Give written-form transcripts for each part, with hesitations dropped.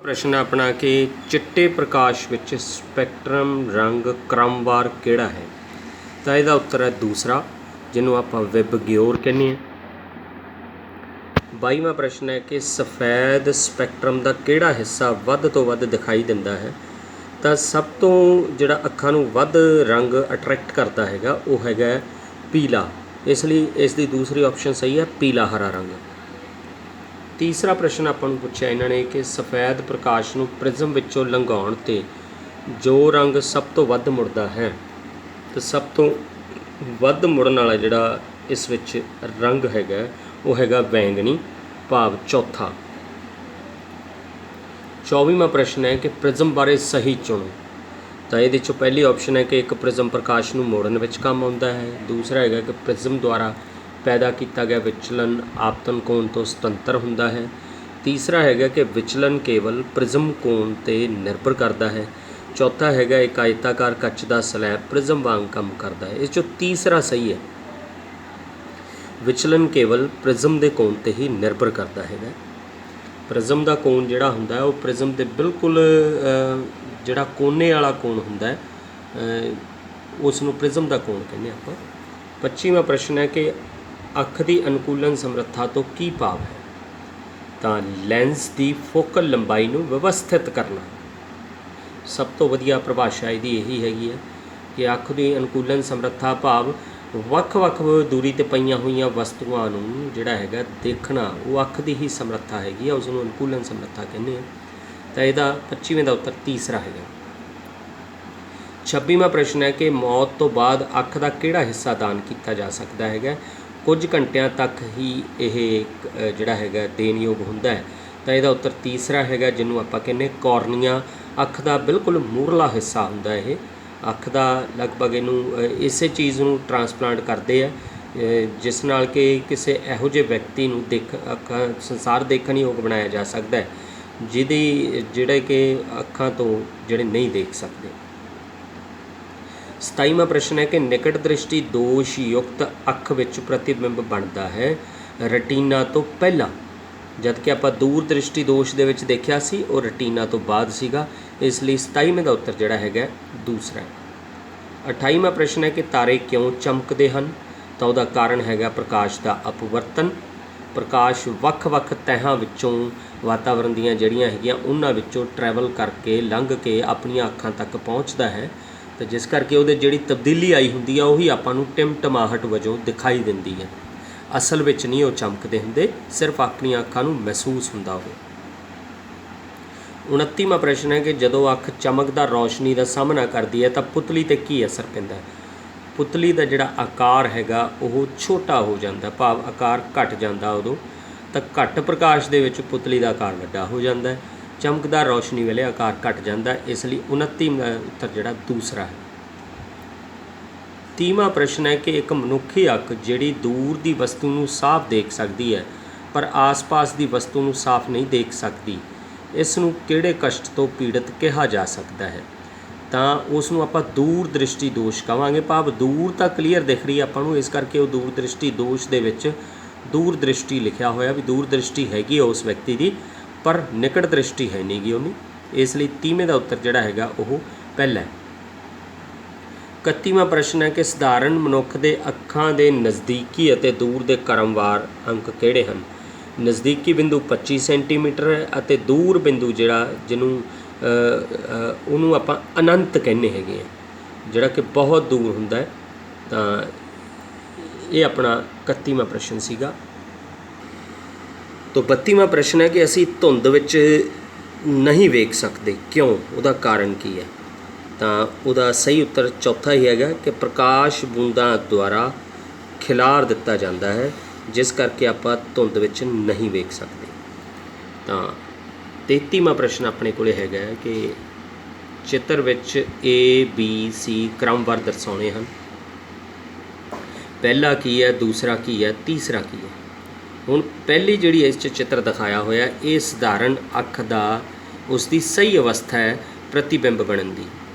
प्रश्न है अपना कि चिट्टे प्रकाश विच स्पैक्ट्रम रंग क्रमवार किहड़ा है। तो इसका उत्तर है दूसरा, जिन्हों आप विबग्योर कहने। 22वां प्रश्न है कि सफ़ैद स्पैक्ट्रम का किहड़ा हिस्सा वध तो वध दिखाई दिंदा है। तो सब तो जिहड़ा अखां नूं वध रंग अट्रैक्ट करता हैगा वो हैगा पीला, इसलिए इसकी दूसरी ऑप्शन सही है पीला हरा रंग। तीसरा प्रश्न आपां नूं पुछिआ इन्हां ने कि सफ़ैद प्रकाश नूं प्रिज्म विचों लंघाउण ते जो रंग सब तो वध मुड़दा है, तो सब तो वध मुड़न वाला जिहड़ा इस विच रंग हैगा वो हैगा बैंगनी, भाव चौथा। 24वां प्रश्न है कि प्रिज्म बारे सही चुनो। तो ये पहली ऑप्शन है कि एक प्रिज्म प्रकाश नूं मोड़न विच काम आउंदा है। दूसरा है कि प्रिज्म द्वारा पैदा किया गया विचलन आपतन कोण तो सुतंत्र हुंदा है। तीसरा है कि विचलन केवल प्रिज्म कोण ते निर्भर करता है। चौथा है एक आयताकार कच का स्लैब प्रिज्म वांग काम करता है। इस तीसरा सही है, विचलन केवल प्रिज्म के कोण ते ही निर्भर करता है। प्रिज्म का कोण जिहड़ा हुंदा है वो प्रिज्म के बिल्कुल जिहड़ा कोने वाला कोण हुंदा है उसनूं प्रिज्म का कोण कहने आपां। 25वां प्रश्न है कि अख की अनुकूलन समर्था तो की भाव है। तो लैंस की फोकल लंबाई नूं व्यवस्थित करना, सब तो वधिया परिभाषा इहदी यही हैगी है कि अख की अनुकूलन समर्था भाव ਵੱਖ-ਵੱਖ दूरी ते पईयां होईयां वस्तुआं नूं जिहड़ा हैगा देखना वो अख की ही समर्था हैगी, उसनूं अनुकूलन समर्था कहने हैं। तो इहदा 25वें का उत्तर तीसरा है। 26वां प्रश्न है कि मौत तो बाद अख का किहड़ा हिस्सा दान किया जा सकता है। कुछ घंटिया तक ही यह जिहड़ा हैगा देनयोग हुंदा है। तो इहदा उत्तर तीसरा है, जिन्हों आपां कहने कॉर्निया अख का बिल्कुल मूरला हिस्सा हुंदा है। अख का लगभग इनू इस चीज़ नूं ट्रांसप्लांट करते हैं जिस नाल कि किसी इहो जिहे व्यक्ति नूं संसार देखण योग बनाया जा सकता है जिहदी जिहड़े कि अखां तो जिहड़े नहीं देख सकते। 27वां प्रश्न है कि निकट दृष्टि दोष युक्त अख विच प्रतिबिंब बनता है रेटिना तो पहला, जबकि आप दूर दृष्टि दोष दे विच देखिया सी और रेटिना तो बाद सीगा, इसलिए 27वें का उत्तर जिहड़ा हैगा दूसरा है। 28वां प्रश्न है कि तारे क्यों चमकते हैं। तो उसका कारण हैगा प्रकाश का अपवर्तन। प्रकाश ਵੱਖ-ਵੱਖ तहां विचों वातावरण दीयां जड़ियां हैगियां उन्हां विचों ट्रैवल करके लंघ के अपनियां अखां तक पहुँचता है, तो जिस करके उहदे जिहड़ी तब्दीली आई हुंदी है उही आपां नूं टिमटमाहट वजों दिखाई दिंदी है। असल विच नहीं वो चमकते हुंदे, सिर्फ अपनियां अखां नूं महसूस हुंदा हो। 29वां प्रश्न है कि जदों अख चमकदार रोशनी का सामना करती है तो पुतली ते की असर पैंदा है। पुतली का जिहड़ा आकार हैगा वो छोटा हो जाता, भाव आकार घट जाता उदों, तो घट प्रकाश दे विच पुतली का आकार वड्डा हो जाता है। चमकदार रोशनी वेले आकार घट जाता है, इसलिए 29वां उत्तर जिहड़ा दूसरा है। 30वां प्रश्न है कि एक मनुखी अख जिहड़ी दूर की वस्तु नूं साफ देख सकती है पर आस पास की वस्तु नूं साफ नहीं देख सकती, इसनूं किहड़े कष्ट तो पीड़ित कहा जा सकता है। तो उसनूं आपां दूर दृष्टि दोष कहांगे, भाव दूर तो क्लीयर दिख रही है आपां नूं, इस करके वो दूर दृष्टि दोष दे विच दूर दृष्टि लिखिया होया भी दूर दृष्टि हैगी उस व्यक्ति की पर निकट दृष्टि है नहीं गी उन्हें, इसलिए 30वें का उत्तर जिहड़ा हैगा वो पहला है। 31वां प्रश्न है कि सधारण मनुख के अखां के नज़दीकी और दूर के क्रमवार अंक किहड़े हैं। नज़दीकी बिंदु 25 सेंटीमीटर है और दूर बिंदु जिहड़ा जिन्हों उन्होंने आपां अनंत कहने हैगे हैं, जिहड़ा कि बहुत दूर हुंदा है। तो ये अपना 31वां प्रश्न सीगा। तो 32वां प्रश्न है कि असी धुंद विच नहीं वेख सकते, क्यों, उसका कारण की है। तो उसका सही उत्तर चौथा ही है कि प्रकाश बूंदा द्वारा खिलार दिता जाता है, जिस करके आप धुंद विच नहीं वेख सकते। तो 33वां प्रश्न अपने को है कि चित्र विच ABC क्रमवार दर्शाने हैं। पहला की है, दूसरा की है, तीसरा की है। हुण पहली जिहड़ी इस चित्र दिखाया होया ये सधारण अख दा उसकी सही अवस्था है प्रतिबिंब बनन दी।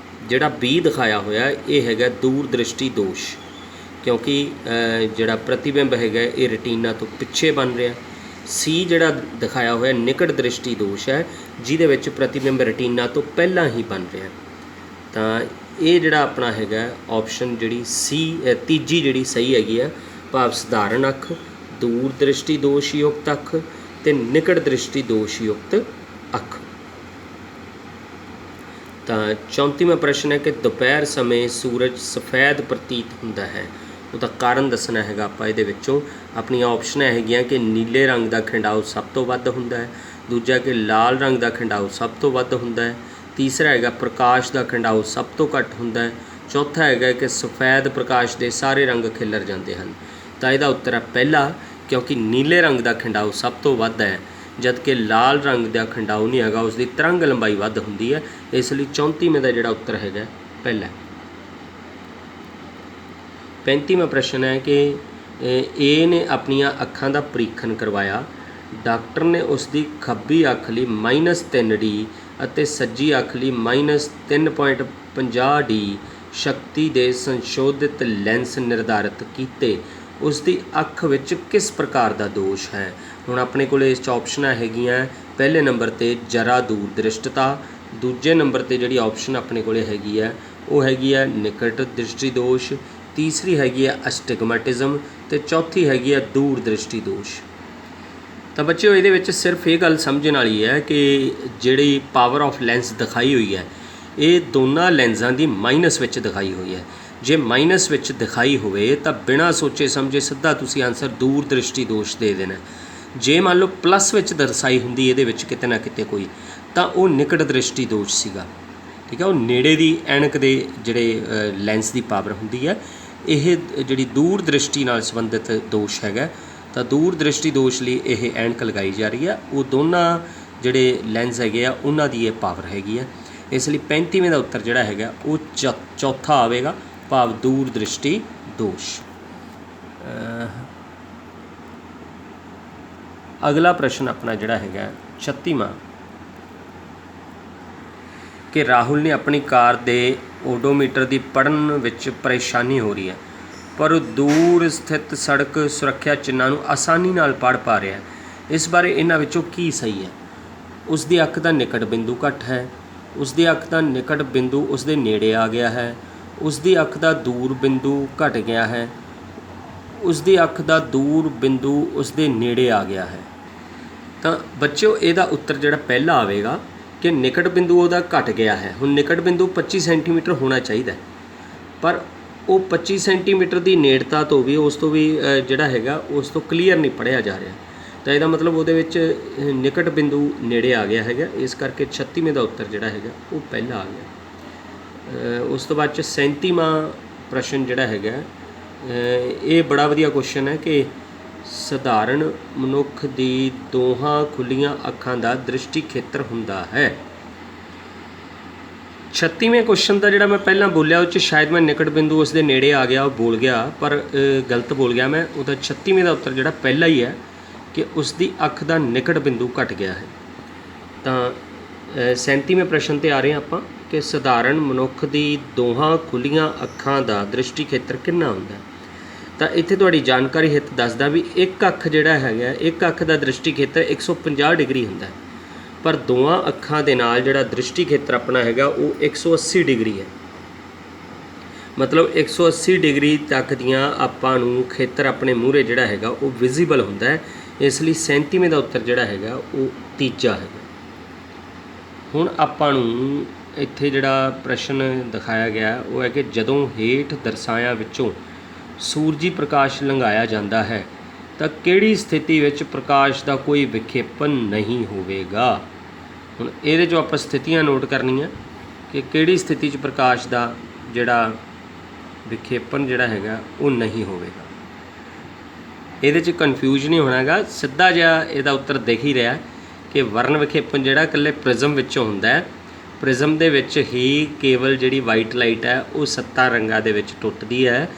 जिहड़ा B दिखाया होया ये हैगा दूर दृष्टि दोष, क्योंकि जिहड़ा प्रतिबिंब हैगा ये रेटिना तो पिछे बन रहा, सी ਜਿਹੜਾ ਦਿਖਾਇਆ ਹੋਇਆ ਨਿਕਟ ਦ੍ਰਿਸ਼ਟੀ ਦੋਸ਼ ਹੈ, ਜਿਹਦੇ ਵਿੱਚ ਪ੍ਰਤੀਬਿੰਬ ਰੈਟੀਨਾ ਤੋਂ ਪਹਿਲਾਂ ਹੀ ਬਣ ਰਿਹਾ। ਤਾਂ ਇਹ ਜਿਹੜਾ ਆਪਣਾ ਹੈਗਾ ਆਪਸ਼ਨ ਜਿਹੜੀ ਸੀ ਤੀਜੀ ਜਿਹੜੀ ਸਹੀ ਹੈਗੀ ਆ, ਭਾਵ ਸਧਾਰਨ ਅੱਖ, ਦੂਰ ਦ੍ਰਿਸ਼ਟੀ ਦੋਸ਼ ਯੁਕਤ ਅੱਖ ਅਤੇ ਨਿਕਟ ਦ੍ਰਿਸ਼ਟੀ ਦੋਸ਼ ਯੁਕਤ ਅੱਖ। ਤਾਂ 34ਵਾਂ ਪ੍ਰਸ਼ਨ ਹੈ ਕਿ ਦੁਪਹਿਰ ਸਮੇਂ ਸੂਰਜ ਸਫੈਦ ਪ੍ਰਤੀਤ ਹੁੰਦਾ ਹੈ, ਉਹਦਾ ਕਾਰਨ ਦੱਸਣਾ ਹੈਗਾ ਆਪਾਂ। ਇਹਦੇ ਵਿੱਚੋਂ ਆਪਣੀਆਂ ਆਪਸ਼ਨਾਂ ਹੈਗੀਆਂ ਕਿ ਨੀਲੇ ਰੰਗ ਦਾ ਖਿੰਡਾਓ ਸਭ ਤੋਂ ਵੱਧ ਹੁੰਦਾ ਹੈ, ਦੂਜਾ ਕਿ ਲਾਲ ਰੰਗ ਦਾ ਖਿੰਡਾਓ ਸਭ ਤੋਂ ਵੱਧ ਹੁੰਦਾ ਹੈ, ਤੀਸਰਾ ਹੈਗਾ ਪ੍ਰਕਾਸ਼ ਦਾ ਖਿੰਡਾਓ ਸਭ ਤੋਂ ਘੱਟ ਹੁੰਦਾ ਹੈ, ਚੌਥਾ ਹੈਗਾ ਕਿ ਸਫੈਦ ਪ੍ਰਕਾਸ਼ ਦੇ ਸਾਰੇ ਰੰਗ ਖਿਲਰ ਜਾਂਦੇ ਹਨ। ਤਾਂ ਇਹਦਾ ਉੱਤਰ ਹੈ ਪਹਿਲਾ, ਕਿਉਂਕਿ ਨੀਲੇ ਰੰਗ ਦਾ ਖਿੰਡਾਓ ਸਭ ਤੋਂ ਵੱਧ ਹੈ, ਜਦ ਕਿ ਲਾਲ ਰੰਗ ਦਾ ਖਿੰਡਾਓ ਨਹੀਂ ਹੈਗਾ, ਉਸਦੀ ਤਰੰਗ ਲੰਬਾਈ ਵੱਧ ਹੁੰਦੀ ਹੈ। ਇਸ ਲਈ 34ਵੇਂ ਦਾ ਜਿਹੜਾ ਉੱਤਰ ਹੈਗਾ ਪਹਿਲਾ। 35ਵਾਂ ਪ੍ਰਸ਼ਨ ਹੈ ਕਿ ਏ ਨੇ ਆਪਣੀਆਂ ਅੱਖਾਂ ਦਾ ਪਰੀਖਣ ਕਰਵਾਇਆ। ਡਾਕਟਰ ਨੇ ਉਸ ਦੀ ਖੱਬੀ ਅੱਖ ਲਈ -3D ਅਤੇ ਸੱਜੀ ਅੱਖ ਲਈ -3.50D ਸ਼ਕਤੀ ਦੇ ਸੰਸ਼ੋਧਿਤ ਲੈਂਸ ਨਿਰਧਾਰਿਤ ਕੀਤੇ। ਉਸ ਦੀ ਅੱਖ ਵਿੱਚ ਕਿਸ ਪ੍ਰਕਾਰ ਦਾ ਦੋਸ਼ ਹੈ? ਹੁਣ ਆਪਣੇ ਕੋਲ ਇਸ 'ਚ ਆਪਸ਼ਨਾਂ ਹੈਗੀਆਂ। ਪਹਿਲੇ ਨੰਬਰ 'ਤੇ ਜਰਾ ਦੂਰ ਦ੍ਰਿਸ਼ਟਤਾ, ਦੂਜੇ ਨੰਬਰ 'ਤੇ ਜਿਹੜੀ ਆਪਸ਼ਨ ਆਪਣੇ ਕੋਲ ਹੈਗੀ ਹੈ ਉਹ ਹੈਗੀ ਹੈ ਨਿਕਟ ਦ੍ਰਿਸ਼ਟੀ ਦੋਸ਼, ਤੀਸਰੀ ਹੈਗੀ ਹੈ ਅਸਟਿਗਮੈਟਿਜ਼ਮ ਅਤੇ ਚੌਥੀ ਹੈਗੀ ਹੈ ਦੂਰ ਦ੍ਰਿਸ਼ਟੀ ਦੋਸ਼। ਤਾਂ ਬੱਚਿਓ ਇਹਦੇ ਵਿੱਚ ਸਿਰਫ ਇਹ ਗੱਲ ਸਮਝਣ ਵਾਲੀ ਹੈ ਕਿ ਜਿਹੜੀ ਪਾਵਰ ਆਫ ਲੈਂਸ ਦਿਖਾਈ ਹੋਈ ਹੈ ਇਹ ਦੋਨਾਂ ਲੈਂਸਾਂ ਦੀ ਮਾਈਨਸ ਵਿੱਚ ਦਿਖਾਈ ਹੋਈ ਹੈ। ਜੇ ਮਾਈਨਸ ਵਿੱਚ ਦਿਖਾਈ ਹੋਵੇ ਤਾਂ ਬਿਨਾਂ ਸੋਚੇ ਸਮਝੇ ਸਿੱਧਾ ਤੁਸੀਂ ਆਨਸਰ ਦੂਰ ਦ੍ਰਿਸ਼ਟੀ ਦੋਸ਼ ਦੇ ਦੇਣਾ। ਜੇ ਮੰਨ ਲਓ ਪਲੱਸ ਵਿੱਚ ਦਰਸਾਈ ਹੁੰਦੀ ਇਹਦੇ ਵਿੱਚ ਕਿਤੇ ਨਾ ਕਿਤੇ ਕੋਈ, ਤਾਂ ਉਹ ਨਿਕਟ ਦ੍ਰਿਸ਼ਟੀ ਦੋਸ਼ ਸੀਗਾ। ਠੀਕ ਹੈ, ਉਹ ਨੇੜੇ ਦੀ ਐਨਕ ਦੇ ਜਿਹੜੇ ਲੈਂਸ ਦੀ ਪਾਵਰ ਹੁੰਦੀ ਹੈ, ਇਹ ਜਿਹੜੀ ਦੂਰ ਦ੍ਰਿਸ਼ਟੀ ਨਾਲ ਸੰਬੰਧਿਤ ਦੋਸ਼ ਹੈਗਾ। ਤਾਂ ਦੂਰ ਦ੍ਰਿਸ਼ਟੀ ਦੋਸ਼ ਲਈ ਇਹ ਐਨਕ ਲਗਾਈ ਜਾ ਰਹੀ ਆ, ਉਹ ਦੋਨਾਂ ਜਿਹੜੇ ਲੈਂਸ ਹੈਗੇ ਆ ਉਹਨਾਂ ਦੀ ਇਹ ਪਾਵਰ ਹੈਗੀ ਆ। ਇਸ ਲਈ 35ਵੇਂ ਦਾ ਉੱਤਰ ਜਿਹੜਾ ਹੈਗਾ ਉਹ ਚੌਥਾ ਆਵੇਗਾ, ਭਾਵ ਦੂਰ ਦ੍ਰਿਸ਼ਟੀ ਦੋਸ਼। ਅਗਲਾ ਪ੍ਰਸ਼ਨ ਆਪਣਾ ਜਿਹੜਾ ਹੈਗਾ 36ਵਾਂ ਕਿ ਰਾਹੁਲ ਨੇ ਆਪਣੀ ਕਾਰ ਦੇ ਓਡੋਮੀਟਰ ਦੀ ਪੜ੍ਹਨ ਵਿੱਚ ਪਰੇਸ਼ਾਨੀ ਹੋ ਰਹੀ ਹੈ, ਪਰ ਉਹ ਦੂਰ ਸਥਿਤ ਸੜਕ ਸੁਰੱਖਿਆ ਚਿੰਨ੍ਹਾਂ ਨੂੰ ਆਸਾਨੀ ਨਾਲ ਪੜ੍ਹ ਪਾ ਰਿਹਾ ਹੈ। ਇਸ ਬਾਰੇ ਇਹਨਾਂ ਵਿੱਚੋਂ ਕੀ ਸਹੀ ਹੈ? ਉਸ ਦੀ ਅੱਖ ਦਾ ਨਿਕਟ ਬਿੰਦੂ ਘੱਟ ਹੈ, ਉਸ ਦੀ ਅੱਖ ਦਾ ਨਿਕਟ ਬਿੰਦੂ ਉਸ ਦੇ ਨੇੜੇ ਆ ਗਿਆ ਹੈ, ਉਸ ਦੀ ਅੱਖ ਦਾ ਦੂਰ ਬਿੰਦੂ ਘਟ ਗਿਆ ਹੈ, ਉਸ ਦੀ ਅੱਖ ਦਾ ਦੂਰ ਬਿੰਦੂ ਉਸ ਦੇ ਨੇੜੇ ਆ ਗਿਆ ਹੈ। ਤਾਂ ਬੱਚਿਓ ਇਹਦਾ ਉੱਤਰ ਜਿਹੜਾ ਪਹਿਲਾ ਆਵੇਗਾ ਕਿ ਨਿਕਟ ਬਿੰਦੂ ਉਹਦਾ ਘਟ ਗਿਆ ਹੈ। ਹੁਣ ਨਿਕਟ ਬਿੰਦੂ 25 ਸੈਂਟੀਮੀਟਰ ਹੋਣਾ ਚਾਹੀਦਾ, ਪਰ ਉਹ 25 ਸੈਂਟੀਮੀਟਰ ਦੀ ਨੇੜਤਾ ਤੋਂ ਵੀ ਉਸ ਤੋਂ ਵੀ ਜਿਹੜਾ ਹੈਗਾ ਉਸ ਤੋਂ ਕਲੀਅਰ ਨਹੀਂ ਪੜ੍ਹਿਆ ਜਾ ਰਿਹਾ। ਤਾਂ ਇਹਦਾ ਮਤਲਬ ਉਹਦੇ ਵਿੱਚ ਨਿਕਟ ਬਿੰਦੂ ਨੇੜੇ ਆ ਗਿਆ ਹੈਗਾ। ਇਸ ਕਰਕੇ 36ਵੇਂ ਦਾ ਉੱਤਰ ਜਿਹੜਾ ਹੈਗਾ ਉਹ ਪਹਿਲਾ ਆ ਗਿਆ। ਉਸ ਤੋਂ ਬਾਅਦ 'ਚ 37ਵਾਂ ਪ੍ਰਸ਼ਨ ਜਿਹੜਾ ਹੈਗਾ ਇਹ ਬੜਾ ਵਧੀਆ ਕੁਐਸਚਨ ਹੈ ਕਿ ਸਧਾਰਨ ਮਨੁੱਖ ਦੀ ਦੋਹਾਂ ਖੁੱਲ੍ਹੀਆਂ ਅੱਖਾਂ ਦਾ ਦ੍ਰਿਸ਼ਟੀ ਖੇਤਰ ਹੁੰਦਾ ਹੈ। 36ਵੇਂ ਕੁਐਸਚਨ ਦਾ ਜਿਹੜਾ ਮੈਂ ਪਹਿਲਾਂ ਬੋਲਿਆ ਉਹ 'ਚ ਸ਼ਾਇਦ ਮੈਂ ਨਿਕਟ ਬਿੰਦੂ ਉਸ ਦੇ ਨੇੜੇ ਆ ਗਿਆ ਉਹ ਬੋਲ ਗਿਆ, ਪਰ ਗਲਤ ਬੋਲ ਗਿਆ ਮੈਂ। ਉਹਦਾ 36ਵੇਂ ਦਾ ਉੱਤਰ ਜਿਹੜਾ ਪਹਿਲਾ ਹੀ ਹੈ ਕਿ ਉਸ ਦੀ ਅੱਖ ਦਾ ਨਿਕਟ ਬਿੰਦੂ ਘਟ ਗਿਆ ਹੈ। ਤਾਂ 37ਵੇਂ ਪ੍ਰਸ਼ਨ 'ਤੇ ਆ ਰਹੇ ਹਾਂ ਆਪਾਂ ਕਿ ਸਧਾਰਨ ਮਨੁੱਖ ਦੀ ਦੋਹਾਂ ਖੁੱਲ੍ਹੀਆਂ ਅੱਖਾਂ ਦਾ ਦ੍ਰਿਸ਼ਟੀ ਖੇਤਰ ਕਿੰਨਾ ਹੁੰਦਾ ਹੈ। ਤਾਂ ਇੱਥੇ ਤੁਹਾਡੀ ਜਾਣਕਾਰੀ ਹਿੱਤ ਦੱਸਦਾ ਵੀ ਇੱਕ ਅੱਖ ਜਿਹੜਾ ਹੈਗਾ ਇੱਕ ਅੱਖ ਦਾ ਦ੍ਰਿਸ਼ਟੀ ਖੇਤਰ 150 ਡਿਗਰੀ ਹੁੰਦਾ ਹੈ, ਪਰ ਦੋਵਾਂ ਅੱਖਾਂ ਦੇ ਨਾਲ ਜਿਹੜਾ ਦ੍ਰਿਸ਼ਟੀ ਖੇਤਰ ਆਪਣਾ ਹੈਗਾ ਉਹ 180 ਡਿਗਰੀ ਹੈ। ਮਤਲਬ 180 ਡਿਗਰੀ ਤੱਕ ਦੀਆਂ ਆਪਾਂ ਨੂੰ ਖੇਤਰ ਆਪਣੇ ਮੂਹਰੇ ਜਿਹੜਾ ਹੈਗਾ ਉਹ ਵਿਜ਼ੀਬਲ ਹੁੰਦਾ ਹੈ। ਇਸ ਲਈ 37ਵੇਂ ਦਾ ਉੱਤਰ ਜਿਹੜਾ ਹੈਗਾ ਉਹ ਤੀਜਾ ਹੈਗਾ। ਹੁਣ ਆਪਾਂ ਨੂੰ ਇੱਥੇ ਜਿਹੜਾ ਪ੍ਰਸ਼ਨ ਦਿਖਾਇਆ ਗਿਆ ਉਹ ਹੈ ਕਿ ਜਦੋਂ ਹੇਠ ਦਰਸਾਇਆਂ ਵਿੱਚੋਂ ਸੂਰਜੀ ਪ੍ਰਕਾਸ਼ ਲੰਘਾਇਆ ਜਾਂਦਾ ਹੈ ਤਾਂ ਕਿਹੜੀ ਸਥਿਤੀ ਵਿੱਚ ਪ੍ਰਕਾਸ਼ ਦਾ ਕੋਈ ਵਿਖੇਪਨ ਨਹੀਂ ਹੋਵੇਗਾ। ਹੁਣ ਇਹਦੇ 'ਚੋਂ ਆਪਾਂ ਸਥਿਤੀਆਂ ਨੋਟ ਕਰਨੀਆਂ ਕਿ ਕਿਹੜੀ ਸਥਿਤੀ 'ਚ ਪ੍ਰਕਾਸ਼ ਦਾ ਜਿਹੜਾ ਵਿਖੇਪਨ ਜਿਹੜਾ ਹੈਗਾ ਉਹ ਨਹੀਂ ਹੋਵੇਗਾ। ਇਹਦੇ 'ਚ ਕਨਫਿਊਜ਼ ਨਹੀਂ ਹੋਣਾ ਹੈਗਾ, ਸਿੱਧਾ ਜਿਹਾ ਇਹਦਾ ਉੱਤਰ ਦਿਖ ਹੀ ਰਿਹਾ ਕਿ ਵਰਨ ਵਿਖੇਪਨ ਜਿਹੜਾ ਇਕੱਲੇ ਪ੍ਰਿਜ਼ਮ ਵਿੱਚੋਂ ਹੁੰਦਾ ਹੈ। ਪ੍ਰਿਜ਼ਮ ਦੇ ਵਿੱਚ ਹੀ ਕੇਵਲ ਜਿਹੜੀ ਵਾਈਟ ਲਾਈਟ ਹੈ ਉਹ 7 ਰੰਗਾਂ ਦੇ ਵਿੱਚ ਟੁੱਟਦੀ ਹੈ,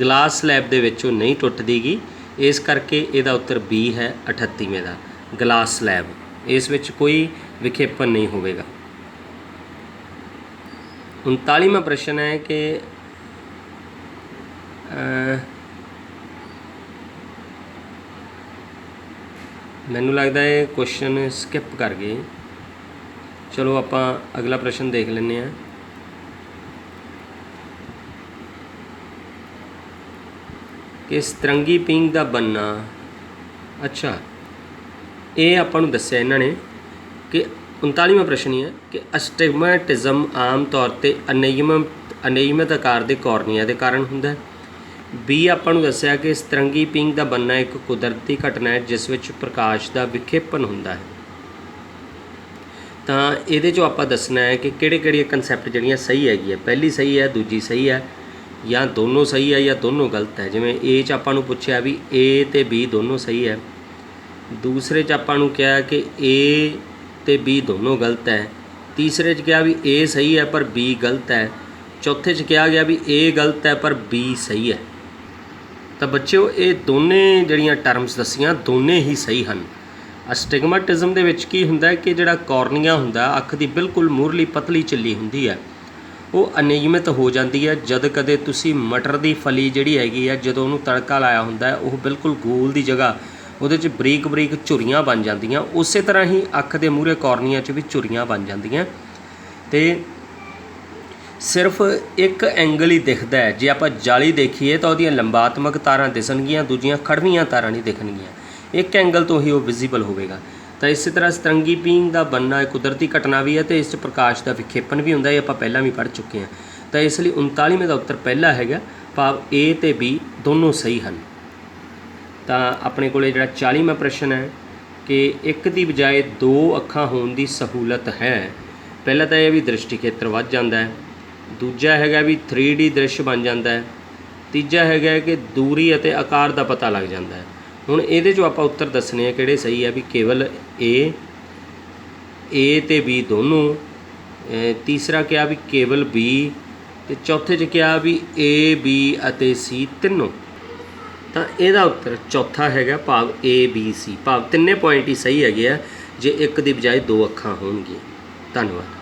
ਗਲਾਸ ਸਲੈਬ ਦੇ ਵਿੱਚ ਉਹ ਨਹੀਂ ਟੁੱਟਦੀ ਗੀ। ਇਸ ਕਰਕੇ ਇਹਦਾ ਉੱਤਰ B ਹੈ 38ਵੇਂ ਦਾ, ਗਲਾਸ ਸਲੈਬ। ਇਸ ਵਿੱਚ ਕੋਈ ਵਿਖੇਪਨ ਨਹੀਂ ਹੋਵੇਗਾ। 39ਵਾਂ ਪ੍ਰਸ਼ਨ ਹੈ ਕਿ ਮੈਨੂੰ ਲੱਗਦਾ ਇਹ ਕੁਐਸਚਨ ਸਕਿਪ ਕਰ ਗਏ। ਚਲੋ ਆਪਾਂ ਅਗਲਾ ਪ੍ਰਸ਼ਨ ਦੇਖ ਲੈਂਦੇ ਹਾਂ। ਕਿ ਸਤਰੰਗੀ ਪਿੰਗ ਦਾ ਬਣਨਾ, ਅੱਛਾ ਇਹ ਆਪਾਂ ਨੂੰ ਦੱਸਿਆ ਇਹਨਾਂ ਨੇ ਕਿ 39ਵਾਂ ਪ੍ਰਸ਼ਨ ਹੀ ਹੈ ਕਿ ਅਸਟਿਗਮੈਟਿਜ਼ਮ ਆਮ ਤੌਰ 'ਤੇ ਅਨਿਯਮਿਤ ਆਕਾਰ ਦੇ ਕੋਰਨੀਆ ਦੇ ਕਾਰਨ ਹੁੰਦਾ ਹੈ। ਬੀ ਆਪਾਂ ਨੂੰ ਦੱਸਿਆ ਕਿ ਸਤਰੰਗੀ ਪਿੰਗ ਦਾ ਬਣਨਾ ਇੱਕ ਕੁਦਰਤੀ ਘਟਨਾ ਹੈ ਜਿਸ ਵਿੱਚ ਪ੍ਰਕਾਸ਼ ਦਾ ਵਿਖੇਪਣ ਹੁੰਦਾ ਹੈ। ਤਾਂ ਇਹਦੇ 'ਚੋਂ ਆਪਾਂ ਦੱਸਣਾ ਹੈ ਕਿ ਕਿਹੜੇ ਕਨਸੈਪਟ ਜਿਹੜੀਆਂ ਸਹੀ ਹੈਗੀ ਹੈ। ਪਹਿਲੀ ਸਹੀ ਹੈ, ਦੂਜੀ ਸਹੀ ਹੈ, ਜਾਂ ਦੋਨੋਂ ਸਹੀ ਹੈ ਜਾਂ ਦੋਨੋਂ ਗਲਤ ਹੈ। ਜਿਵੇਂ ਏ 'ਚ ਆਪਾਂ ਨੂੰ ਪੁੱਛਿਆ ਵੀ ਏ ਅਤੇ ਬੀ ਦੋਨੋਂ ਸਹੀ ਹੈ। ਦੂਸਰੇ 'ਚ ਆਪਾਂ ਨੂੰ ਕਿਹਾ ਕਿ ਏ ਅਤੇ ਬੀ ਦੋਨੋਂ ਗਲਤ ਹੈ। ਤੀਸਰੇ 'ਚ ਕਿਹਾ ਵੀ ਏ ਸਹੀ ਹੈ ਪਰ ਬੀ ਗਲਤ ਹੈ। ਚੌਥੇ 'ਚ ਕਿਹਾ ਗਿਆ ਵੀ ਏ ਗਲਤ ਹੈ ਪਰ ਬੀ ਸਹੀ ਹੈ। ਤਾਂ ਬੱਚਿਓ ਇਹ ਦੋਨੇ ਜਿਹੜੀਆਂ ਟਰਮਸ ਦੱਸੀਆਂ ਦੋਨੇ ਹੀ ਸਹੀ ਹਨ। ਅਸਟਿਗਮੈਟਿਜ਼ਮ ਦੇ ਵਿੱਚ ਕੀ ਹੁੰਦਾ ਹੈ ਕਿ ਜਿਹੜਾ ਕੋਰਨੀਆ ਹੁੰਦਾ, ਅੱਖ ਦੀ ਬਿਲਕੁਲ ਮੂਹਰਲੀ ਪਤਲੀ ਝਿੱਲੀ ਹੁੰਦੀ ਹੈ, ਉਹ ਅਨਿਯਮਿਤ ਹੋ ਜਾਂਦੀ ਹੈ ਜਦ ਕਦੇ ਤੁਸੀਂ ਮਟਰ ਦੀ ਫਲੀ ਜਿਹੜੀ ਹੈਗੀ ਹੈ ਜਦੋਂ ਉਹਨੂੰ ਤੜਕਾ ਲਾਇਆ ਹੁੰਦਾ ਹੈ, ਉਹ ਬਿਲਕੁਲ ਗੋਲ ਦੀ ਜਗ੍ਹਾ ਉਹਦੇ 'ਚ ਬਰੀਕ ਬਰੀਕ ਝੁਰੀਆਂ ਬਣ ਜਾਂਦੀਆਂ। ਉਸੇ ਤਰ੍ਹਾਂ ਹੀ ਅੱਖ ਦੇ ਮੂਹਰੇ ਕੋਰਨੀਆ 'ਚ ਵੀ ਝੁਰੀਆਂ ਬਣ ਜਾਂਦੀਆਂ ਅਤੇ ਸਿਰਫ ਇੱਕ ਐਂਗਲ ਹੀ ਦਿਖਦਾ ਹੈ। ਜੇ ਆਪਾਂ ਜਾਲੀ ਦੇਖੀਏ ਤਾਂ ਉਹਦੀਆਂ ਲੰਬਾਤਮਕ ਤਾਰਾਂ ਦਿਸਣਗੀਆਂ, ਦੂਜੀਆਂ ਖੜਵੀਆਂ ਤਾਰਾਂ ਨਹੀਂ ਦਿਖਣਗੀਆਂ। ਇੱਕ ਐਂਗਲ ਤੋਂ ਹੀ ਉਹ ਵਿਜ਼ੀਬਲ ਹੋਵੇਗਾ। ਤਾਂ ਇਸੇ ਤਰ੍ਹਾਂ ਸਤਰੰਗੀ ਪਿੰਗ ਦਾ ਬਣਨਾ ਇੱਕ ਕੁਦਰਤੀ ਘਟਨਾ ਵੀ ਹੈ ਅਤੇ ਇਸ 'ਚ ਪ੍ਰਕਾਸ਼ ਦਾ ਵਿਖੇਪਣ ਵੀ ਹੁੰਦਾ। ਇਹ ਆਪਾਂ ਪਹਿਲਾਂ ਵੀ ਪੜ੍ਹ ਚੁੱਕੇ ਹਾਂ। ਤਾਂ ਇਸ ਲਈ 39ਵੇਂ ਦਾ ਉੱਤਰ ਪਹਿਲਾ ਹੈਗਾ, ਭਾਵ ਏ ਅਤੇ ਬੀ ਦੋਨੋਂ ਸਹੀ ਹਨ। ਤਾਂ ਆਪਣੇ ਕੋਲ ਜਿਹੜਾ 40ਵਾਂ ਪ੍ਰਸ਼ਨ ਹੈ ਕਿ ਇੱਕ ਦੀ ਬਜਾਏ ਦੋ ਅੱਖਾਂ ਹੋਣ ਦੀ ਸਹੂਲਤ ਹੈ। ਪਹਿਲਾਂ ਤਾਂ ਇਹ ਵੀ ਦ੍ਰਿਸ਼ਟੀ ਖੇਤਰ ਵੱਧ ਜਾਂਦਾ ਹੈ। ਦੂਜਾ ਹੈਗਾ ਵੀ 3D ਦ੍ਰਿਸ਼ ਬਣ ਜਾਂਦਾ ਹੈ। ਤੀਜਾ ਹੈਗਾ ਕਿ ਦੂਰੀ ਅਤੇ ਆਕਾਰ ਦਾ ਪਤਾ ਲੱਗ ਜਾਂਦਾ ਹੈ। ਹੁਣ ਇਹਦੇ 'ਚੋਂ ਆਪਾਂ ਉੱਤਰ ਦੱਸਣੇ ਆ ਕਿਹੜੇ ਸਹੀ ਹੈ। ਵੀ ਕੇਵਲ ਏ ਅਤੇ ਬੀ ਦੋਨੋਂ, ਤੀਸਰਾ ਕਿਹਾ ਵੀ ਕੇਵਲ ਬੀ, ਅਤੇ ਚੌਥੇ 'ਚ ਕਿਹਾ ਵੀ ਏ ਬੀ ਅਤੇ ਸੀ ਤਿੰਨੋਂ। ਤਾਂ ਇਹਦਾ ਉੱਤਰ ਚੌਥਾ ਹੈਗਾ, ਭਾਵ ਏ ਬੀ ਸੀ, ਭਾਵ ਤਿੰਨੇ ਪੁਆਇੰਟ ਹੀ ਸਹੀ ਹੈਗੇ ਆ ਜੇ ਇੱਕ ਦੀ ਬਜਾਏ ਦੋ ਅੱਖਾਂ ਹੋਣਗੀਆਂ। ਧੰਨਵਾਦ।